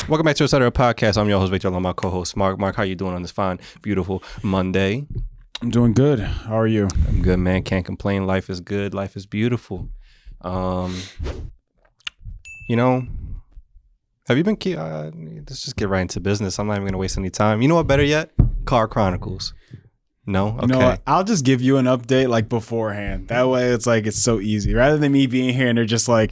Welcome back to Etc. Podcast. I'm your host, Victor, along my co-host, Mark. Mark, how you doing on this fine, beautiful Monday? I'm doing good. How are you? I'm good, man. Can't complain. Life is good. Life is beautiful. You know, have you been... let's just get right into business. I'm not even going to waste any time. You know what? Better yet? Car Chronicles. No? Okay. You know what? I'll just give you an update like beforehand. That way it's like it's so easy. Rather than me being here and they're just like,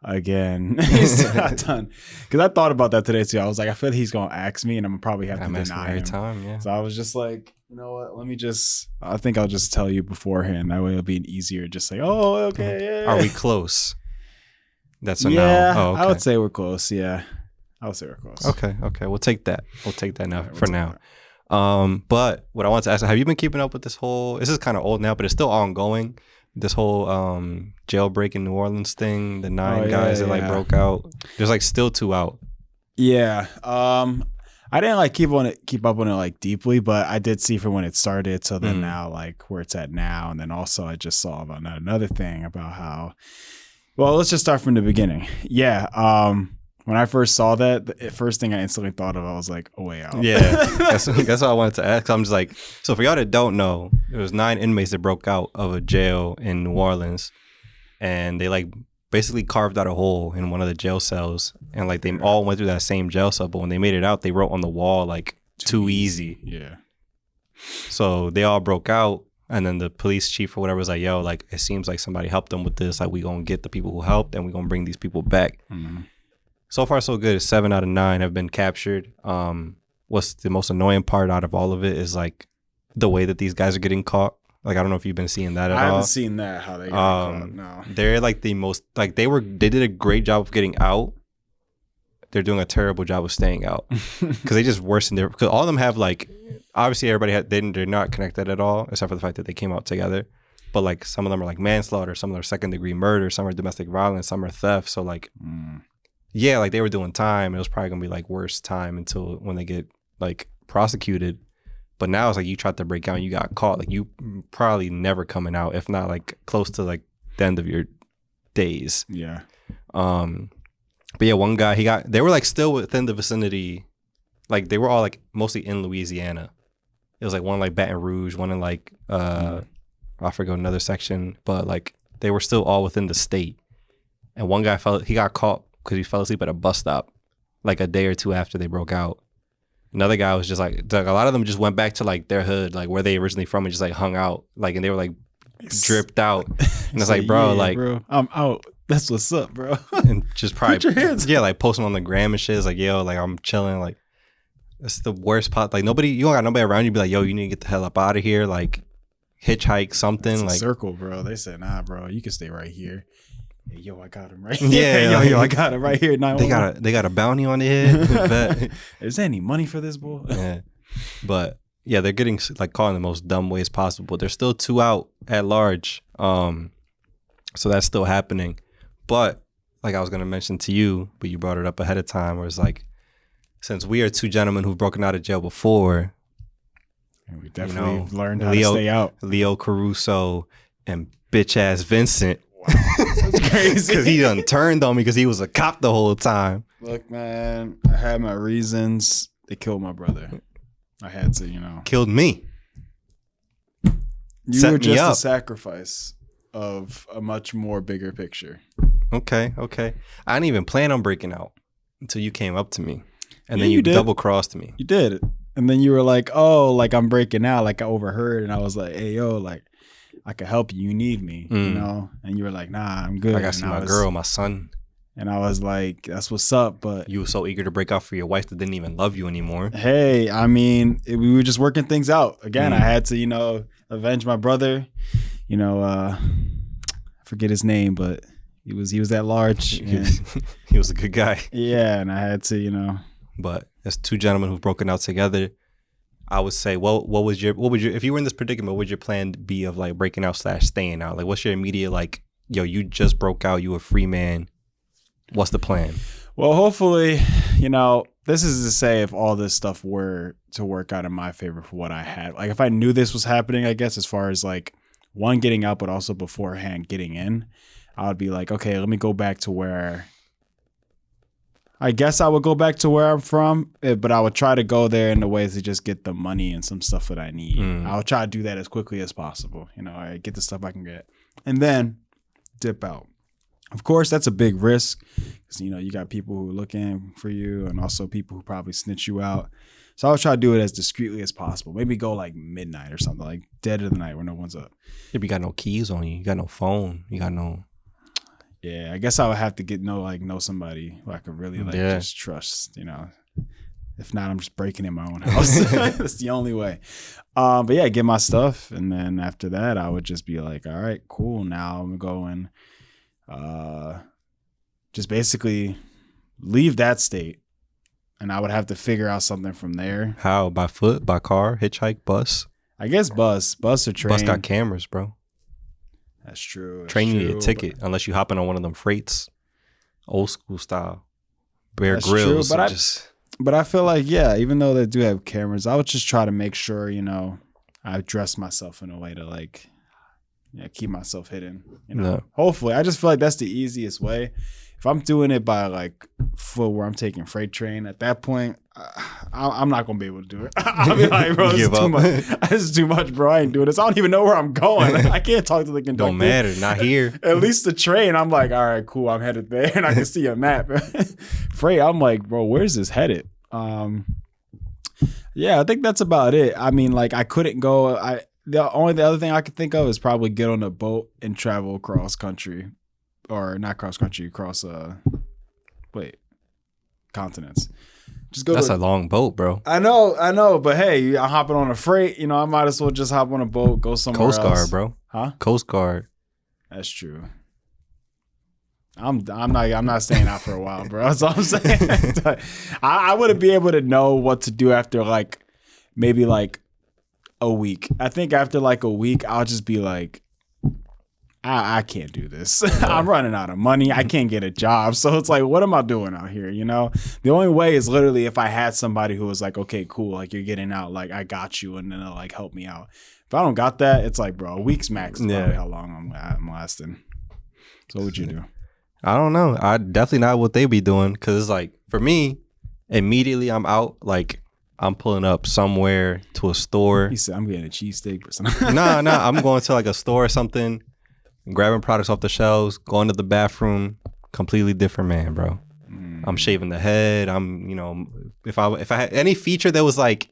again, it's not done. Because I thought about that today too. I was like, I feel like he's going to ask me and I'm probably have to deny him. Time, yeah. So I was just like, you know what? I think I'll just tell you beforehand. That way it'll be easier. Just say, oh, okay. Yeah. Are we close? That's a yeah, no. Oh, okay. I would say we're close. Yeah. I would say we're close. Okay. We'll take that. Now for now. But what I want to ask, have you been keeping up with this is kind of old now, but it's still ongoing. This whole jailbreak in New Orleans thing, the 9 guys that like broke out. There's like still 2 out. Yeah. I didn't like keep up on it like deeply, but I did see from when it started to then now like where it's at now. And then also I just saw about another thing about how, well, let's just start from the beginning. Yeah. When I first saw that, the first thing I instantly thought of, I was like, A Way Out. Yeah, that's what I wanted to ask. I'm just like, so for y'all that don't know, there was 9 inmates that broke out of a jail in New Orleans, and they like basically carved out a hole in one of the jail cells, and like they all went through that same jail cell, but when they made it out, they wrote on the wall like too easy. Yeah. So they all broke out, and then the police chief or whatever was like, yo, like it seems like somebody helped them with this. Like we gonna get the people who helped, and we gonna bring these people back. Mm-hmm. So far, so good. 7 out of 9 have been captured. What's the most annoying part out of all of it is like the way that these guys are getting caught. Like, I don't know if you've been seeing that at all. I haven't seen that, how they got caught, no. They're like the most, like they did a great job of getting out. They're doing a terrible job of staying out because they just worsen because all of them have like, obviously they're not connected at all, except for the fact that they came out together. But like some of them are like manslaughter, some of them are 2nd-degree murder, some are domestic violence, some are theft. So like... Yeah, like they were doing time. It was probably gonna be like worse time until when they get like prosecuted. But now it's like you tried to break out and you got caught. Like you probably never coming out, if not like close to like the end of your days. Yeah. But yeah, one guy they were like still within the vicinity. Like they were all like mostly in Louisiana. It was like one in like Baton Rouge, one in like I forgot another section, but like they were still all within the state. And one guy he got caught because he fell asleep at a bus stop like a day or 2 after they broke out. Another guy was just like a lot of them just went back to like their hood, like where they originally from, and just like hung out, like, and they were like dripped out. And it's like, bro, like, bro, I'm out. That's what's up, bro. And just probably put your hands up. Yeah, like posting on the gram and shit. It's like, yo, like I'm chilling. Like it's the worst part. Like you don't got nobody around you. Be like, yo, you need to get the hell up out of here. Like hitchhike something. It's like a circle, bro. They said, nah, bro, you can stay right here. Hey, yo, I got him right here. Yeah, yo, I got him right here. They got a bounty on their head. Is there any money for this boy? Yeah, but yeah, they're getting like caught in the most dumb ways possible. There's still 2 out at large, so that's still happening. But like I was gonna mention to you, but you brought it up ahead of time, where it's like, since we are 2 gentlemen who've broken out of jail before, and we definitely learned how to stay out. Leo Caruso and bitch ass Vincent. Wow, that's crazy. Because he done turned on me because he was a cop the whole time. Look, man, I had my reasons. They killed my brother. I had to, Killed me. You were just a sacrifice of a much more bigger picture. Okay. I didn't even plan on breaking out until you came up to me. And then you double-crossed me. You did. And then you were like, oh, like I'm breaking out. Like I overheard. And I was like, hey, yo, like I can help you. You need me, And you were like, nah, I'm good. I got to see my girl, my son. And I was like, that's what's up. But you were so eger to break out for your wife that didn't even love you anymore. Hey, I mean, we were just working things out. Again, I had to, avenge my brother. I forget his name, but he was that large. He was a good guy. Yeah, and I had to, But as 2 gentlemen who've broken out together, I would say, what would your if you were in this predicament, what would your plan be of like breaking out / staying out? Like, what's your immediate like, yo, you just broke out, you a free man. What's the plan? Well, hopefully, this is to say if all this stuff were to work out in my favor for what I had. Like if I knew this was happening, I guess, as far as like one, getting out, but also beforehand getting in, I would be like, okay, let me go back to where I guess I would go back to where I'm from, but I would try to go there in the ways to just get the money and some stuff that I need. I would try to do that as quickly as possible. You know, I get the stuff I can get, and then dip out. Of course, that's a big risk because, you know, you got people who are looking for you and also people who probably snitch you out. So I would try to do it as discreetly as possible. Maybe go like midnight or something, like dead of the night where no one's up. If you got no keys on you, you got no phone, you got no. Yeah, I guess I would have to know somebody who I could really just trust, you know. If not, I'm just breaking in my own house. That's the only way. But yeah, get my stuff. And then after that, I would just be like, all right, cool. Now I'm going just basically leave that state. And I would have to figure out something from there. How? By foot? By car? Hitchhike? Bus? I guess bus or train. Bus got cameras, bro. That's true. Train you need a ticket unless you hop in on one of them freights, old school style. Bear Grylls. But I feel like, yeah, even though they do have cameras, I would just try to make sure, you know, I dress myself in a way to like, yeah, keep myself hidden. You know, Hopefully, I just feel like that's the easiest way. If I'm doing it by like foot where I'm taking freight train, at that point, I'm not gonna be able to do it. I'll be like, bro, this is too much. This is too much, bro. I ain't doing this. I don't even know where I'm going. I can't talk to the conductor. Don't matter, not here. At least the train, I'm like, all right, cool. I'm headed there, and I can see a map. Freight, I'm like, bro, where's this headed? Yeah, I think that's about it. I mean, like, I couldn't go. The other thing I could think of is probably get on a boat and travel across country. Or not cross country, cross continents. Just go. That's a long boat, bro. I know, but hey, I'm hopping on a freight. You know, I might as well just hop on a boat, go somewhere Coast Guard, else. Bro. Huh? Coast Guard. That's true. I'm not staying out for a while, bro. That's all I'm saying. I wouldn't be able to know what to do after like maybe like a week. I think after like a week, I'll just be like, I can't do this. I'm running out of money. I can't get a job. So it's like, what am I doing out here? You know, the only way is literally if I had somebody who was like, okay, cool. Like you're getting out. Like I got you. And then they'll like help me out. If I don't got that, it's like, bro, a week's max is probably how long I'm lasting. So what would you do? I don't know. I definitely not what they be doing. Cause it's like for me, immediately I'm out. Like I'm pulling up somewhere to a store. He said, I'm getting a cheesesteak or something. No, I'm going to like a store or something. Grabbing products off the shelves, going to the bathroom, completely different man, bro. I'm shaving the head. I'm, you know, if I had any feature that was like,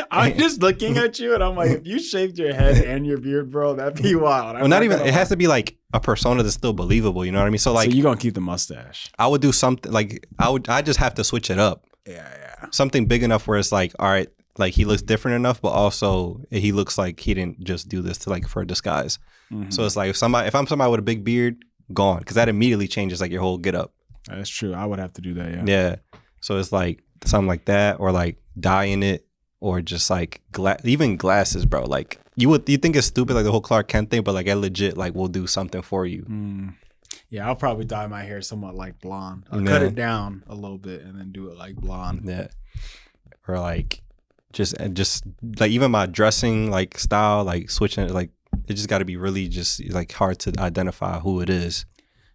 I'm just looking at you and I'm like, if you shaved your head and your beard, bro, that'd be wild. Well, not even. It has to be like a persona that's still believable. You know what I mean? So like, so you gonna keep the mustache? I would do something like I just have to switch it up. Yeah. Something big enough where it's like, all right, like he looks different enough, but also he looks like he didn't just do this to like for a disguise. Mm-hmm. So it's like if I'm somebody with a big beard, gone, because that immediately changes like your whole get up. That's true. I would have to do that. Yeah. Yeah. So it's like something like that, or like dyeing it, or just like even glasses, bro. Like you think it's stupid, like the whole Clark Kent thing, but like I legit like will do something for you. Yeah, I'll probably dye my hair somewhat like blonde. I'll cut it down a little bit and then do it like blonde. Yeah. Or like just like even my dressing like style, like switching it, like it just got to be really just like hard to identify who it is.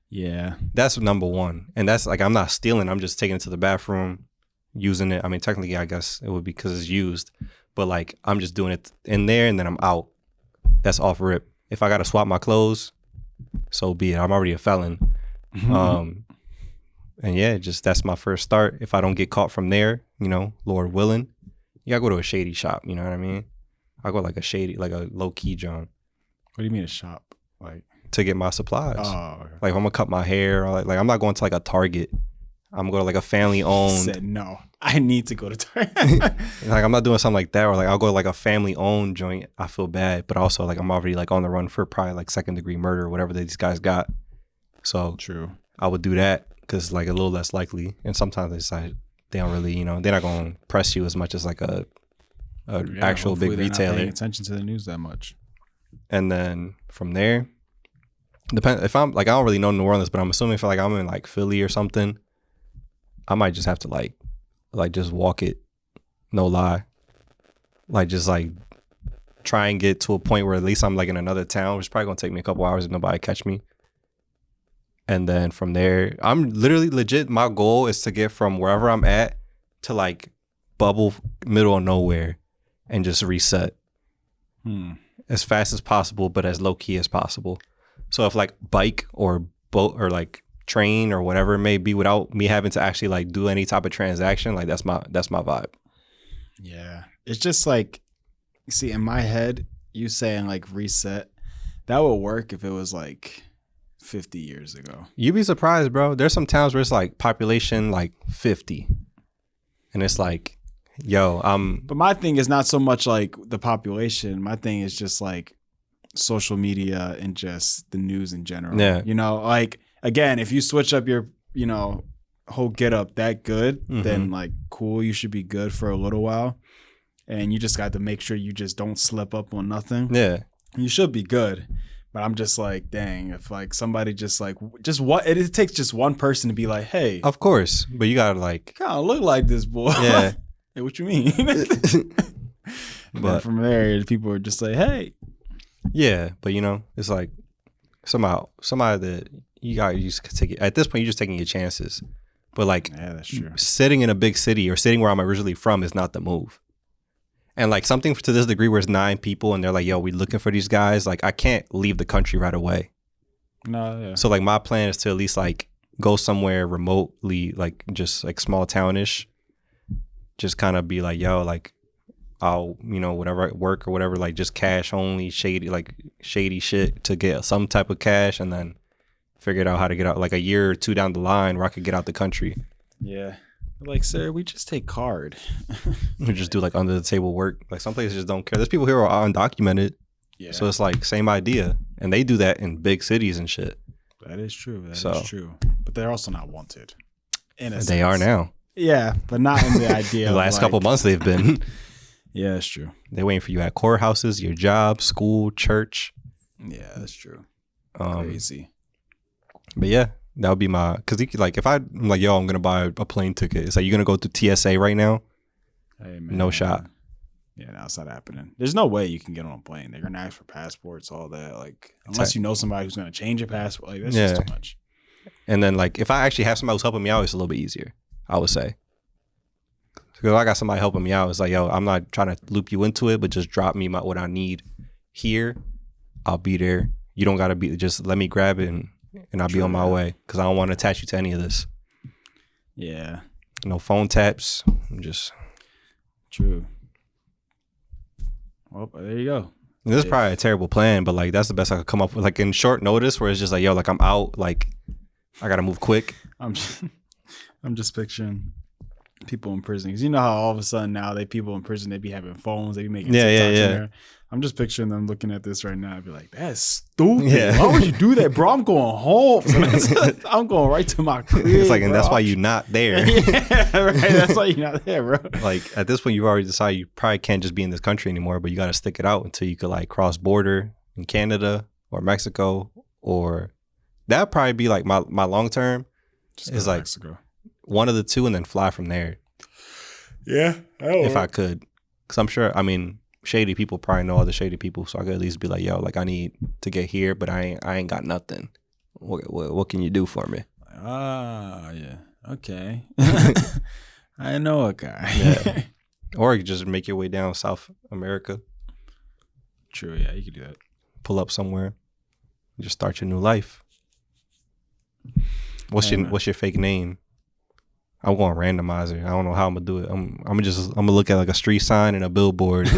Yeah. That's number one. And that's like, I'm not stealing. I'm just taking it to the bathroom, using it. I mean, technically, I guess it would be because it's used. But like, I'm just doing it in there and then I'm out. That's off rip. If I got to swap my clothes, so be it. I'm already a felon. And yeah, just that's my first start. If I don't get caught from there, you know, Lord willing, you got to go to a shady shop. You know what I mean? I go like a shady, like a low key John. What do you mean a shop? Like to get my supplies. Oh, okay. Like if I'm gonna cut my hair, or like I'm not going to like a Target. I'm going to like a family owned. Said no. I need to go to Target. Like I'm not doing something like that, or like I'll go to like a family owned joint. I feel bad, but also like I'm already like on the run for probably like 2nd degree murder or whatever these guys got. So true. I would do that because like a little less likely. And sometimes it's like they don't really, you know, they're not going to press you as much as like a actual big retailer. Not paying attention to the news that much. And then from there, depend if I'm like, I don't really know New Orleans, but I'm assuming if like I'm in like Philly or something, I might just have to like just walk it, no lie, like just like try and get to a point where at least I'm like in another town, which is probably gonna take me a couple hours if nobody catch me. And then from there, I'm literally legit. My goal is to get from wherever I'm at to like bubble middle of nowhere and just reset as fast as possible, but as low key as possible. So if like bike or boat or like train or whatever it may be without me having to actually like do any type of transaction, like that's my vibe. Yeah. It's just like, see, in my head, you saying like reset, that would work if it was like 50 years ago. You'd be surprised, bro. There's some towns where it's like population like 50. And it's like, yo, But my thing is not so much like the population. My thing is just like social media and just the news in general. Yeah. You know, like, again, if you switch up your, you know, whole get up that good, then like cool, you should be good for a little while. And you just got to make sure you just don't slip up on nothing. Yeah. You should be good. But I'm just like, dang, if like somebody just like, just what, it takes just one person to be like, hey. Of course. But you gotta like. Kind of look like this boy. Yeah. Hey, what you mean? But from there, people are just like, hey. Yeah. But you know, it's like somebody that you got to take it. At this point, you're just taking your chances. But like, yeah, that's true. Sitting in a big city or sitting where I'm originally from is not the move. And like something to this degree where it's 9 people and they're like, yo, we looking for these guys. Like I can't leave the country right away. No, yeah. So like my plan is to at least like go somewhere remotely, like just like small townish. Just kind of be like, yo, like I'll, you know, whatever work or whatever, like just cash only, shady shit to get some type of cash and then figured out how to get out like a year or 2 down the line where I could get out the country. Yeah. Like, sir, we just take card. We just do like under the table work. Like some places just don't care. There's people here who are undocumented. Yeah. So it's like same idea. And they do that in big cities and shit. That is true. That is true. But they're also not wanted. In a sense. They are now. Yeah, but not in the idea The last couple months they've been. Yeah, that's true. They're waiting for you at courthouses, your job, school, church. Yeah, that's true. Crazy. But yeah, that would be my, because like if I'm like, yo, I'm going to buy a plane ticket. It's like, you're going to go through TSA right now? Hey, man. No shot. Yeah, no, it's not happening. There's no way you can get on a plane. They're going to ask for passports, all that. Like, unless you know somebody who's going to change your passport. Like, that's just too much. And then like, if I actually have somebody who's helping me out, it's a little bit easier, I would say. Because I got somebody helping me out. It's like, yo, I'm not trying to loop you into it, but just drop me what I need here. I'll be there. You don't got to be, just let me grab it and I'll be on my way. Because I don't want to attach you to any of this. Yeah. No phone taps. Just. True. Well, there you go. This is probably a terrible plan, but like that's the best I could come up with. Like in short notice, where it's just like, yo, like I'm out, like I gotta move quick. I'm just picturing people in prison, because you know how all of a sudden now people in prison, they be having phones, they be making TikToks in there. I'm just picturing them looking at this right now. I'd be like, that's stupid. Yeah. Why would you do that, bro? I'm going home. I'm going right to my crib. It's like, and that's why you're not there. Yeah, right. That's why you're not there, bro. Like at this point, you've already decided you probably can't just be in this country anymore, but you got to stick it out until you could like cross border in Canada or Mexico, or that'd probably be like my long term is like Mexico. One of the two, and then fly from there. Yeah, if I could, because I'm sure. I mean, shady people probably know other shady people, so I could at least be like, yo, like I need to get here, but I ain't got nothing. What can you do for me? Yeah, okay. I know a guy. Yeah. Or you could just make your way down South America. True, yeah, you could do that. Pull up somewhere, just start your new life. What's your fake name? I'm going randomizer. I don't know how I'm gonna do it. I'm gonna look at like a street sign and a billboard,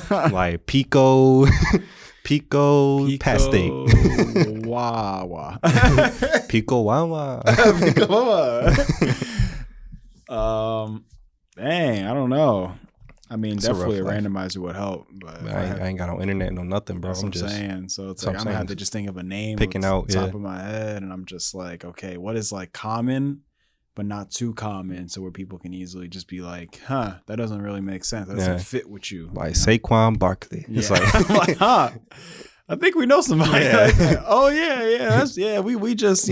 like Pico Pastate, Wawa, Pico Wawa. Pico Wawa. Dang, I don't know. I mean, it's definitely a randomizer would help, but I ain't got no internet, no nothing, bro. I'm just saying. So it's like I'm gonna have to just think of a name, picking out top of my head, and I'm just like, okay, what is like common, but not too common, so where people can easily just be like, huh, that doesn't really make sense. That doesn't fit with you. Like Saquon Barkley. Yeah. It's like, like, huh? I think we know somebody. Yeah. Like, oh yeah. We just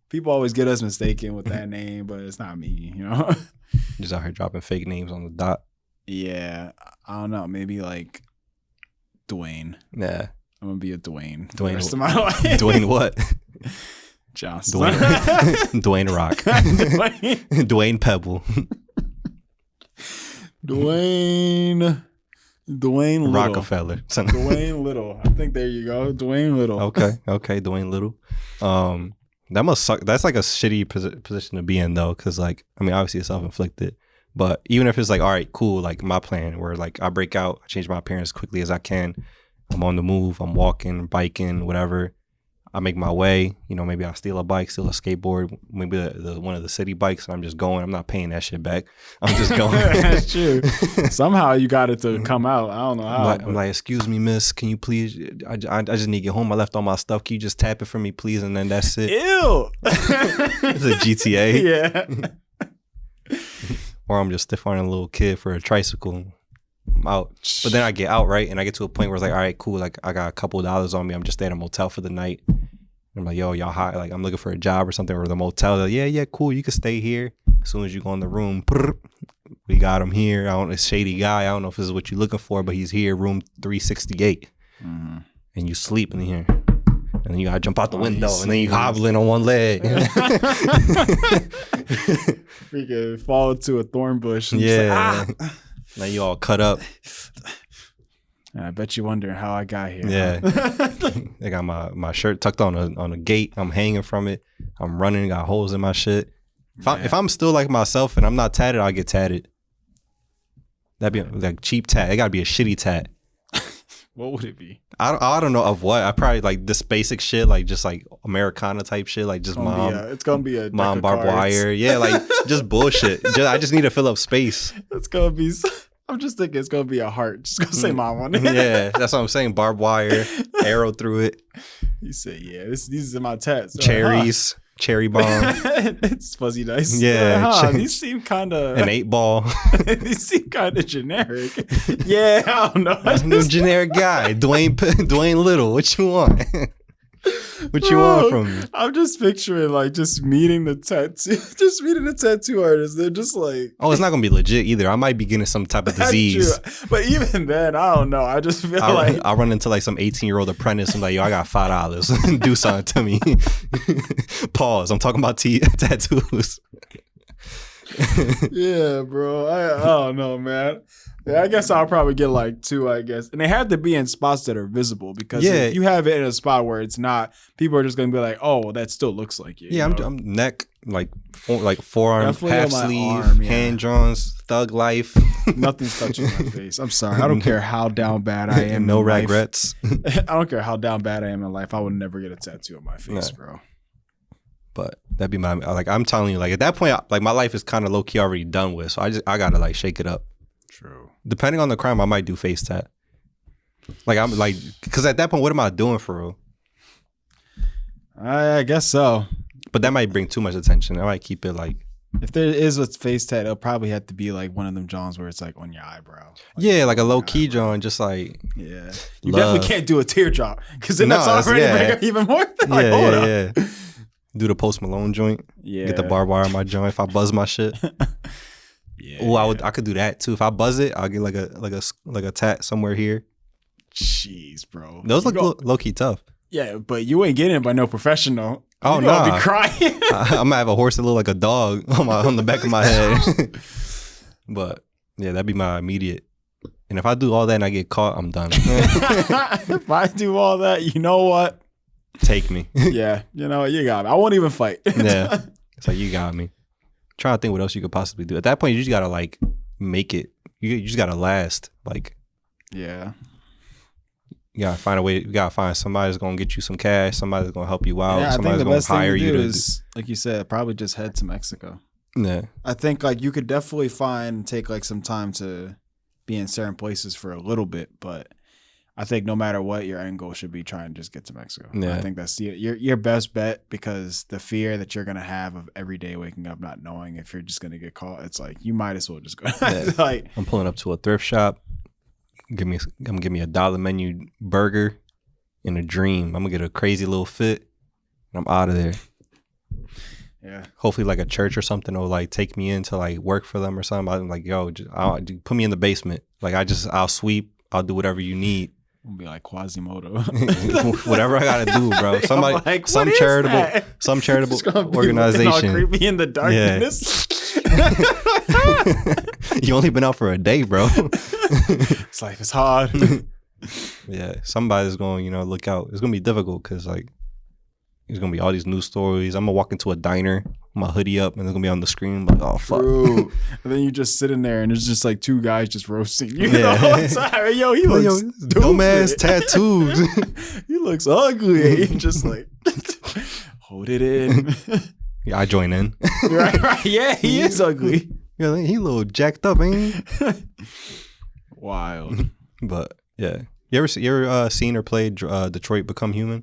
people always get us mistaken with that name, but it's not me. Just out here dropping fake names on the dot. Yeah, I don't know. Maybe like Dwayne. Yeah, I'm gonna be a Dwayne. Dwayne. The rest of my life. Dwayne what? Johnson. Dwayne Rock. Dwayne Pebble. Dwayne Little. Rockefeller. Dwayne Little. I think there you go. Dwayne Little. Okay, Dwayne Little. That must suck. That's like a shitty position to be in though, because like, I mean, obviously it's self-inflicted, but even if it's like, all right, cool, like my plan where like I break out, I change my appearance as quickly as I can, I'm on the move, I'm walking, biking, whatever, I make my way, you know, maybe I steal a bike, steal a skateboard, maybe the one of the city bikes, and I'm just going, I'm not paying that shit back, I'm just going. That's true. Somehow you got it to come out. I don't know how. I'm like, excuse me, miss, can you please, I just need to get home, I left all my stuff, can you just tap it for me, please, and then that's it. Ew. It's a GTA. Yeah. Or I'm just stiff arming a little kid for a tricycle. I'm out. But then I get out, right? And I get to a point where it's like, all right, cool. Like I got a couple of dollars on me. I'm just staying at a motel for the night. I'm like, yo, y'all hot? Like I'm looking for a job or something. Or the motel. They're like, yeah, cool. You can stay here. As soon as you go in the room, we got him here. I don't know, shady guy. I don't know if this is what you're looking for, but he's here, room 368. Mm-hmm. And you sleep in here. And then you gotta jump out the window, and then you hobbling on one leg. Freaking fall into a thorn bush. And yeah. Like, ah. Now you all cut up. And I bet you wondering how I got here. Yeah. I got my shirt tucked on a gate. I'm hanging from it. I'm running. Got holes in my shit. If I'm still like myself and I'm not tatted, I'll get tatted. That'd be like cheap tat. It gotta be a shitty tat. What would it be? I don't know of what. I probably like this basic shit, like just like Americana type shit, like just mom. It's gonna be a mom barbed wire. Yeah, like just bullshit. I just need to fill up space. It's gonna be. I'm just thinking it's gonna be a heart. Just gonna say mom on it. Yeah, that's what I'm saying. Barbed wire, arrow through it. You say, yeah, these are my tats. Cherries. Cherry bomb. It's fuzzy dice. Yeah. These seem kind of an 8-ball. These seem kind of generic. Yeah, I don't know. I'm generic guy. Dwayne Little. What you want? What you want from me? I'm just picturing like just meeting the tattoo artist. They're just like, oh, it's not gonna be legit either. I might be getting some type of disease. True. But even then, I don't know. I just feel like I'll run into like some 18-year-old apprentice. I'm like, yo, I got $5. Do something to me. Pause. I'm talking about tattoos. Yeah, bro. I don't know, man. Yeah, I guess I'll probably get like 2, I guess. And they have to be in spots that are visible because if you have it in a spot where it's not, people are just going to be like, oh, well, that still looks like you. Yeah, I'm neck, like forearm, definitely half sleeve, hand drawings, thug life. Nothing's touching my face. I'm sorry. I don't care how down bad I am. No regrets. I don't care how down bad I am in life. I would never get a tattoo on my face, bro. But that'd be my, like, I'm telling you, like at that point, like my life is kind of low key already done with. So I got to like shake it up. True. Depending on the crime, I might do face tat. Like I'm like, because at that point, what am I doing for real? I guess so. But that might bring too much attention. I might keep it like. If there is a face tat, it'll probably have to be like one of them Johns where it's like on your eyebrow. Like, yeah, like a low key John, just like. Yeah. You definitely can't do a teardrop because then that's already even more. Like, yeah. Do the Post Malone joint. Yeah. Get the barbed wire on my joint if I buzz my shit. Yeah. Oh, I could do that too. If I buzz it, I'll get like a tat somewhere here. Jeez, bro. Those look low key tough. Yeah, but you ain't getting it by no professional. Oh, no. I'll be crying. I'm gonna have a horse that look like a dog on the back of my head. But yeah, that'd be my immediate. And if I do all that and I get caught, I'm done. If I do all that, you know what? Take me. Yeah, you know what? You got me. I won't even fight. Yeah, it's like you got me. Trying to think what else you could possibly do. At that point, you just gotta like make it. You just gotta last. Like, yeah. You gotta find a way. You gotta find somebody that's gonna get you some cash. Somebody that's gonna help you out. Yeah, somebody's gonna hire you to. Is, like you said, probably just head to Mexico. Yeah. I think like you could definitely take like some time to be in certain places for a little bit, but I think no matter what, your end goal should be trying to just get to Mexico. Yeah. I think that's your best bet because the fear that you're gonna have of every day waking up not knowing if you're just gonna get caught, it's like you might as well just go. Yeah. Like I'm pulling up to a thrift shop. Give me a $1 menu burger and a dream. I'm gonna get a crazy little fit and I'm out of there. Yeah. Hopefully like a church or something will like take me in to like work for them or something. I'm like, yo, put me in the basement. Like I'll sweep. I'll do whatever you need. We'll be like Quasimodo. Whatever I gotta do, bro. Somebody, like, some charitable organization. All creepy in the darkness. You only been out for a day, bro. This life is hard. Yeah, somebody's going, look out. It's gonna be difficult because like there's gonna be all these news stories. I'm gonna walk into a diner, my hoodie up, and it's gonna be on the screen. Like, oh fuck. True. And then you just sitting there, and there's just like two guys just roasting you the whole time. Yo, he looks dumbass tattoos. He looks ugly. Just like hold it in. Yeah, I join in. Right. Yeah, he is ugly. Yeah, he a little jacked up, ain't he? Wild. But yeah, you ever seen or played Detroit Become Human?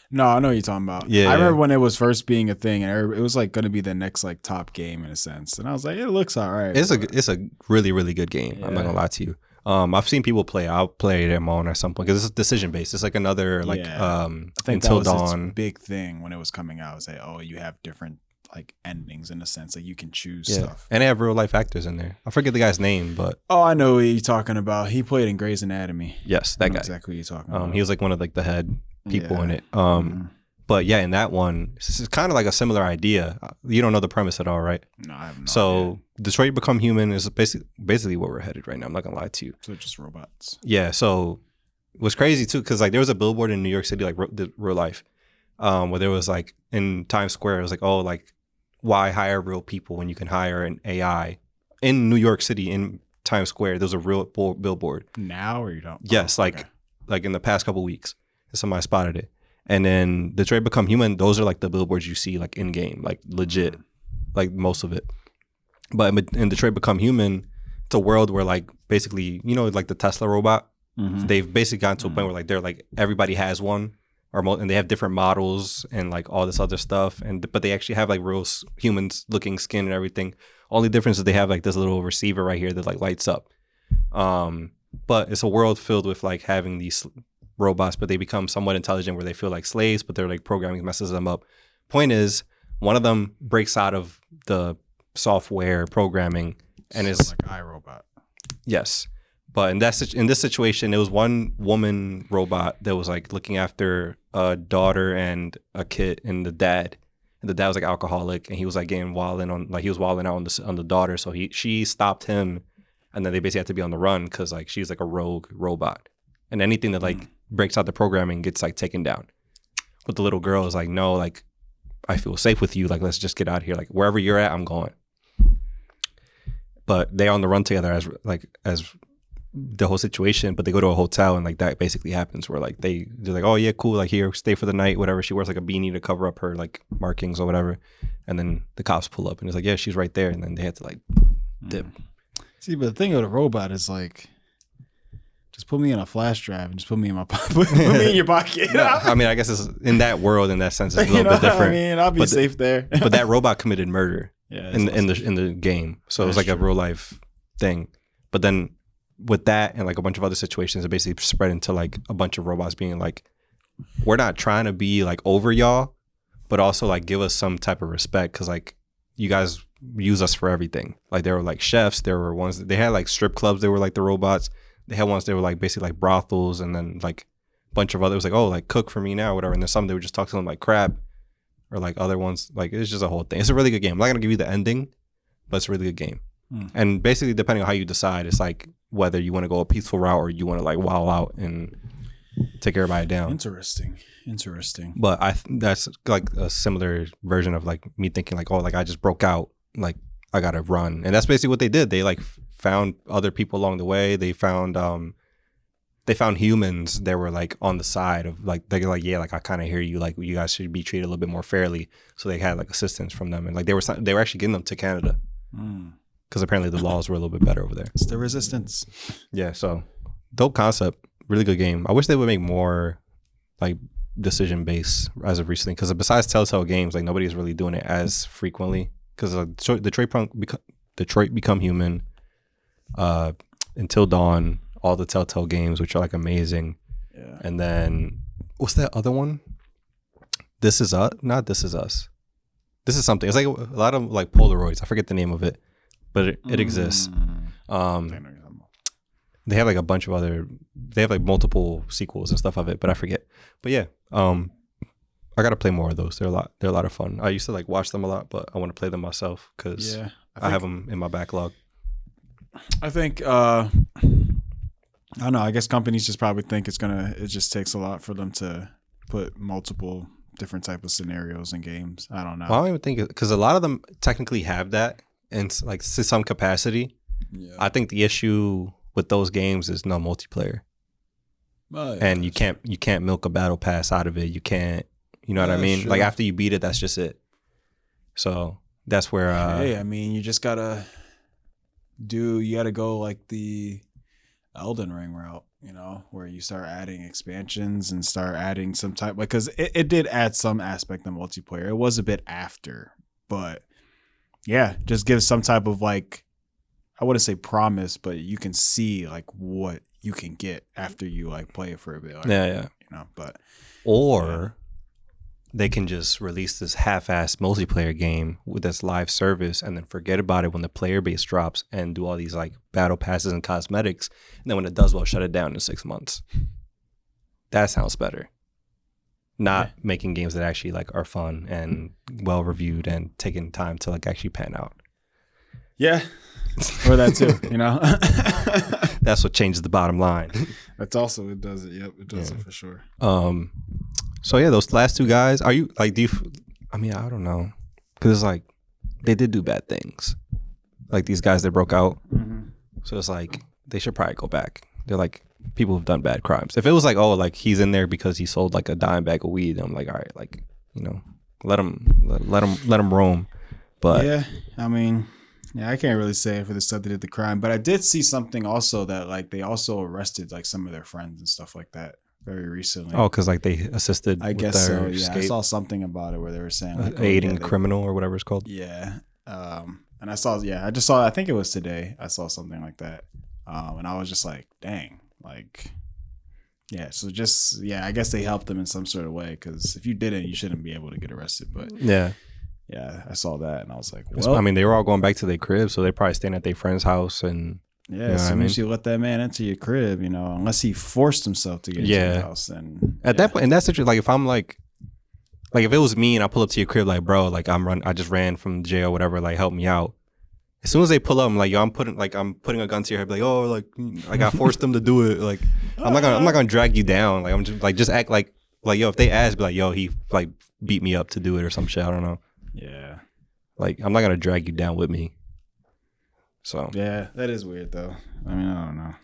No, I know what you're talking about. Yeah, I remember when it was first being a thing, and it was like going to be the next like top game in a sense. And I was like, it looks all right. It's a really, really good game. Yeah. I'm not gonna lie to you. I've seen people play. I'll play them on at some point because it's decision based. It's like another like I think Until that was Dawn. its big thing when it was coming out. It was like, oh, you have different like endings in a sense, like you can choose stuff. And they have real life actors in there. I forget the guy's name, but oh, I know what you're talking about. He played in Grey's Anatomy. Yes, that guy. Exactly what you're talking about. He was like one of like the head people in it. Mm-hmm. But yeah, in that one, it's kind of like a similar idea. You don't know the premise at all, right? No, I have no idea. Detroit Become Human is basically where we're headed right now. I'm not gonna lie to you. So it's just robots. Yeah. So it was crazy too, because like there was a billboard in New York City, like real life, where there was like in Times Square, it was like, oh, like why hire real people when you can hire an AI in New York City in Times Square? There was a real billboard. Now or you don't? Yes, like in the past couple weeks, somebody spotted it. And then Detroit Become Human, those are like the billboards you see like in game, like legit, like most of it. But in Detroit Become Human, it's a world where like basically, like the Tesla robot, they've basically gotten to a point where like they're like everybody has one, and they have different models and like all this other stuff, but they actually have like real humans looking skin and everything. Only difference is they have like this little receiver right here that like lights up. But it's a world filled with like having these robots, but they become somewhat intelligent where they feel like slaves, but they're like programming messes them up. Point is, one of them breaks out of the software programming and is like iRobot. Yes, but in this situation, it was one woman robot that was like looking after a daughter and a kid and the dad. And the dad was like alcoholic, and he was like getting wilding out on the daughter. So she stopped him, and then they basically had to be on the run because like she's like a rogue robot, and anything that like breaks out the programming gets like taken down. But the little girl is like, no, like I feel safe with you. Like let's just get out of here. Like wherever you're at, I'm going. But they're on the run together as the whole situation. But they go to a hotel and like that basically happens where like they're like, oh yeah, cool. Like here, stay for the night, whatever. She wears like a beanie to cover up her like markings or whatever. And then the cops pull up and it's like, yeah, she's right there. And then they had to like dip. See, but the thing with a robot is like, just put me in a flash drive and just put me in my put me in your pocket. No, I mean, I guess it's in that world, in that sense, it's a little bit different. I mean, I'll be safe there. But that robot committed murder in the game, so it was like true. a real life thing. But then with that and like a bunch of other situations, it basically spread into like a bunch of robots being like, we're not trying to be like over y'all, but also like give us some type of respect because like you guys use us for everything. Like there were like chefs, there were ones that they had like strip clubs. They were like the robots. They had ones that were like basically like brothels, and then like a bunch of others like, oh, like cook for me now or whatever. And then some they would just talk to them like crap, or like other ones. Like it's just a whole thing. It's a really good game. I'm not gonna give you the ending, but it's a really good game. And basically, depending on how you decide, it's like whether you want to go a peaceful route or you want to like wow out and take everybody down. Interesting. But that's like a similar version of like me thinking like, oh, like I just broke out, like I gotta run, and that's basically what they did. They like found other people along the way. They found humans that were like on the side of like, they're like, yeah, like I kind of hear you, like you guys should be treated a little bit more fairly. So they had like assistance from them, and like they were actually getting them to Canada because apparently the laws were a little bit better over there. It's the resistance. Yeah, so dope concept, really good game. I wish they would make more like decision based as of recently, because besides Telltale Games, like nobody's really doing it as frequently. Because Detroit Become Human, Until Dawn, all the Telltale games, which are like amazing. Yeah. And then what's that other one? This Is Us? Not This Is Us. This is something. It's like a lot of like Polaroids. I forget the name of it, but it exists. They have like a bunch of other. They have like multiple sequels and stuff of it, but I forget. But yeah, I gotta play more of those. They're a lot. They're a lot of fun. I used to like watch them a lot, but I want to play them myself because I have them in my backlog. I think I don't know. I guess companies just probably think it just takes a lot for them to put multiple different type of scenarios in games. I don't know. Well, I don't even think because a lot of them technically have that in like to some capacity. Yeah. I think the issue with those games is no multiplayer. And you can't milk a battle pass out of it. You can't, you know what I mean? Sure. Like after you beat it, that's just it. So that's where hey, I mean, you just gotta go like the Elden Ring route, you know, where you start adding expansions and start adding some type, because it did add some aspect of multiplayer. It was a bit after, but yeah, just give some type of like, I wouldn't say promise, but you can see like what you can get after you like play it for a bit. Like, yeah. You know, but they can just release this half-assed multiplayer game with this live service and then forget about it when the player base drops and do all these like battle passes and cosmetics. And then when it does well, shut it down in 6 months. That sounds better. Not making games that actually like are fun and well reviewed and taking time to like actually pan out. Yeah. Or that too, you know. That's what changes the bottom line. That's also it does it. Yep, it does it for sure. So yeah, those last two guys, are you like? I mean, I don't know, because it's like they did do bad things, like these guys that broke out. Mm-hmm. So it's like they should probably go back. They're like people who've done bad crimes. If it was like, oh, like he's in there because he sold like a dime bag of weed, I'm like, all right, like, you know, let him roam. But yeah, I mean, yeah, I can't really say for the stuff that did the crime, but I did see something also that like they also arrested like some of their friends and stuff like that very recently. Oh, because like they assisted. I guess so. Yeah, escape. I saw something about it where they were saying like, aiding a criminal or whatever it's called. Yeah, and I saw. Yeah, I just saw. I think it was today. I saw something like that, and I was just like, dang, like. Yeah, so just I guess they helped them in some sort of way, because if you didn't, you shouldn't be able to get arrested. But yeah, I saw that and I was like, well, I mean, they were all going back to their crib, so they're probably staying at their friend's house. And yeah, you know as soon as you let that man into your crib, you know, unless he forced himself to get into your house, and at that point, and that's situation. Like if I'm like if it was me and I pull up to your crib, like bro, like I just ran from jail, whatever, like help me out. As soon as they pull up, I'm like, yo, I'm putting a gun to your head, like, oh, like I forced them to do it. Like, I'm not gonna drag you down. Like, I'm just act like yo, if they ask, be like, yo, he like beat me up to do it or some shit. I don't know. Yeah. Like, I'm not gonna drag you down with me. So. Yeah, that is weird though. I mean, I don't know.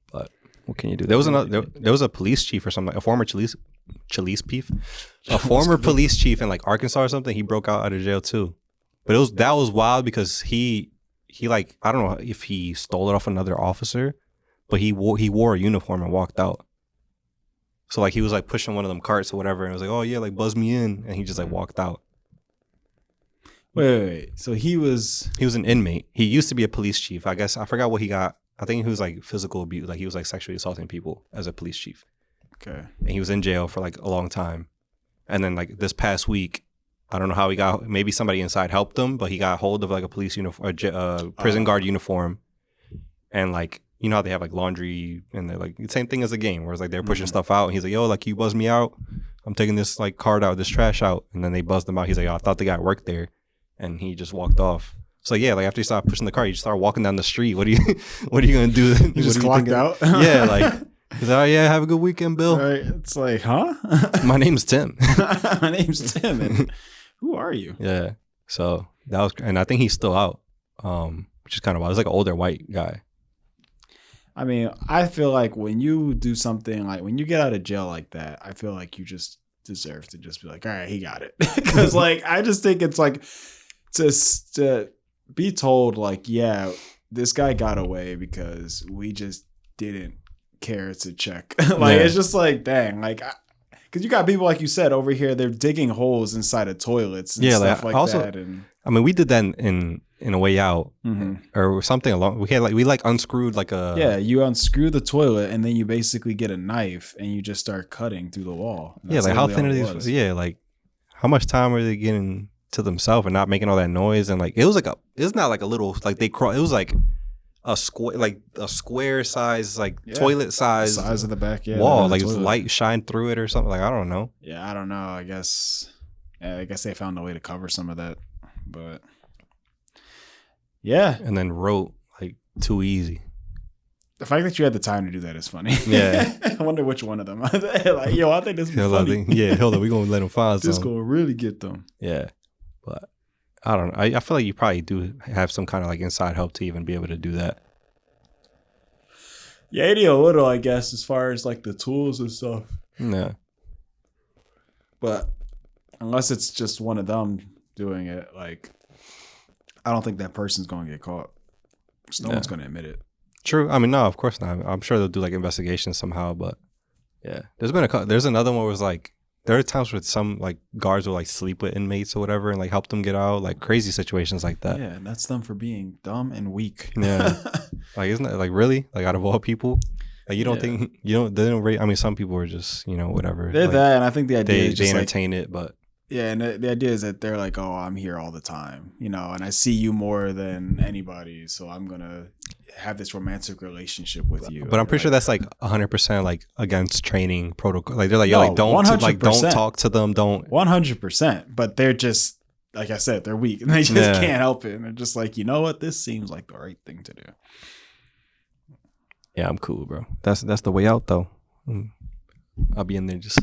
But what can you do? There was a police chief or something, a former police chief, a former police chief in like Arkansas or something. He broke out of jail too. But that was wild because he like, I don't know if he stole it off another officer, but he wore a uniform and walked out. So like he was like pushing one of them carts or whatever, and it was like, oh yeah, like buzz me in, and he just like walked out. Wait. So he was an inmate. He used to be a police chief. I guess I forgot what he got. I think he was like physical abuse, like he was like sexually assaulting people as a police chief. Okay. And he was in jail for like a long time, and then like this past week, I don't know how he got. Maybe somebody inside helped him, but he got hold of like a police uniform, prison guard uniform, and like you know how they have like laundry and they're like the same thing as a game where it's like they're pushing stuff out, and he's like, yo, like you buzzed me out. I'm taking this like card out, this trash out, and then they buzzed him out. He's like, yo, I thought the guy worked there, and he just walked off. So yeah, like after you start pushing the car, you just start walking down the street. What are you gonna do? You just clocked out. Yeah, like. He's like, oh yeah, have a good weekend, Bill. Right. It's like, huh? My name's Tim. My name's Tim, and who are you? Yeah. So that was, and I think he's still out, which is kind of wild. He's like an older white guy. I mean, I feel like when you do something like when you get out of jail like that, I feel like you just deserve to just be like, all right, he got it. Because like I just think it's like to be told like, yeah, this guy got away because we just didn't care to check. It's just like, dang, like. Because you got people, like you said, over here, they're digging holes inside of toilets and stuff like also, that. And I mean, we did that in A Way Out or something along. We unscrewed like a... Yeah, you unscrew the toilet and then you basically get a knife and you just start cutting through the wall. Yeah, like how thin are these? Yeah, like how much time are they getting to themselves and not making all that noise? And like, it's not like a little, like they crawl. It was like a square size, like toilet size of the back wall, like it's light shine through it or something. Like I don't know. Yeah, I don't know. I guess they found a way to cover some of that, but yeah. And then wrote like too easy. The fact that you had the time to do that is funny. Yeah. I wonder which one of them. Like, yo, I think this is funny. Yeah, hold on, we gonna let them find this something. gonna really get them. Yeah, but I don't know. I feel like you probably do have some kind of like inside help to even be able to do that. Yeah, you need a little, I guess, as far as like the tools and stuff. Yeah. But unless it's just one of them doing it, like, I don't think that person's going to get caught. No one's going to admit it. True. I mean, no, of course not. I'm sure they'll do like investigations somehow, but yeah. There's another one where it was like, there are times where some like guards will like sleep with inmates or whatever and like help them get out, like crazy situations like that. Yeah, and that's them for being dumb and weak. Yeah. Like, isn't that like really? Like out of all people? Like you don't think, they don't rate, I mean, some people are just, whatever. They're like, that, and I think the idea is just they entertain it, but. Yeah, and the idea is that they're like, oh, I'm here all the time, and I see you more than anybody, so I'm going to have this romantic relationship with you. But I'm pretty sure that's like 100% like against training protocol. Like they're like, don't talk to them, don't. 100%. But they're just, like I said, they're weak and they just can't help it. And they're just like, you know what? This seems like the right thing to do. Yeah, I'm cool, bro. That's the way out though. I'll be in there just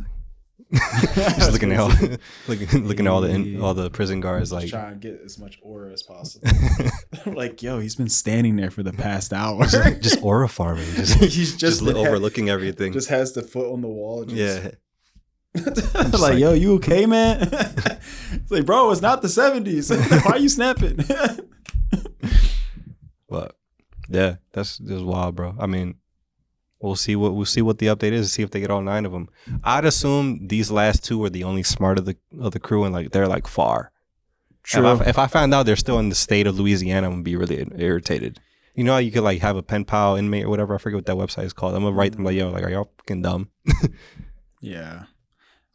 just looking at all the prison guards, like trying to get as much aura as possible. Like, yo, he's been standing there for the past hour, just aura farming. He's just overlooking everything. Just has the foot on the wall. Yeah. Like, yo, you okay, man? It's like, bro, it's not the 70s. Why are you snapping? But yeah, that's just wild, bro. I mean, we'll see what the update is. See if they get all 9 of them. I'd assume these last 2 were the only smart of the crew, and like they're like far. True. If I find out they're still in the state of Louisiana, I'm gonna be really irritated. You know how you could like have a pen pal inmate or whatever. I forget what that website is called. I'm gonna write them like, yo, like, are y'all fucking dumb? Yeah,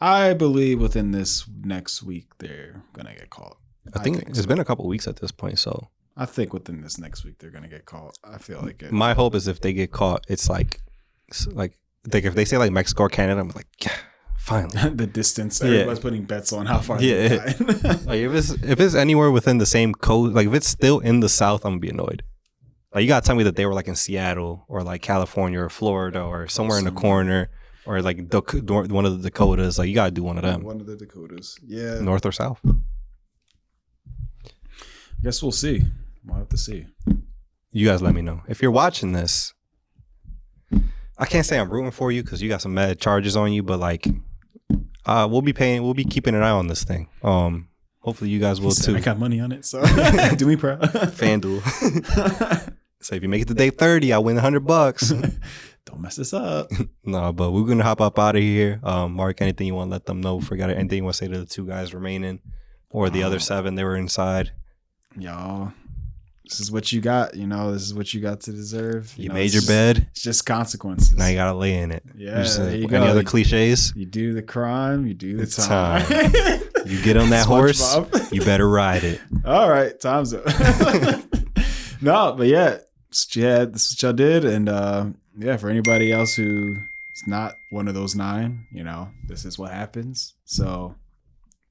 I believe within this next week they're gonna get caught. I think it's been a couple of weeks at this point, so I think within this next week they're gonna get caught. I feel like it. My hope is if they get caught, it's like if they say like Mexico or Canada, I'm like, yeah, finally. The distance. Everybody's putting bets on how far. Yeah. Like if it's anywhere within the same coast, like if it's still in the South, I'm gonna be annoyed. Like you gotta tell me that they were like in Seattle or like California or Florida or somewhere in the corner or like one of the Dakotas. Like you gotta do one of them. One of the Dakotas. Yeah. North or South. I guess we'll see. We'll have to see. You guys let me know. If you're watching this, I can't say I'm rooting for you because you got some mad charges on you, but like we'll be keeping an eye on this thing. Hopefully you guys will too. I got money on it, so do me proud. FanDuel. So if you make it to day 30, I win $100. Don't mess this up. No, but we're gonna hop up out of here. Mark, anything you want to let them know? Forgot anything you want to say to the 2 guys remaining, or the other 7 they were inside? Y'all, this is what you got. This is what you got to deserve. You made your bed. It's just consequences. Now you gotta lay in it. Yeah. There you go. Any other cliches? You do the crime. You do the time. You get on that horse. You better ride it. All right, time's up. No, but yeah, this is what y'all did, and yeah, for anybody else who is not one of those 9, this is what happens. So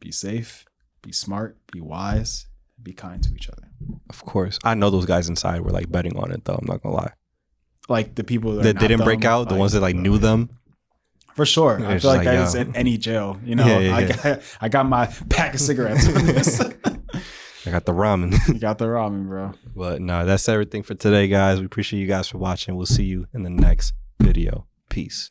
be safe, be smart, be wise. Be kind to each other. Of course. I know those guys inside were like betting on it though. I'm not gonna lie. Like the people that didn't break out, the ones that like knew them. For sure. I feel like that is in any jail. I got my pack of cigarettes with this. I got the ramen. You got the ramen, bro. But no, that's everything for today, guys. We appreciate you guys for watching. We'll see you in the next video. Peace.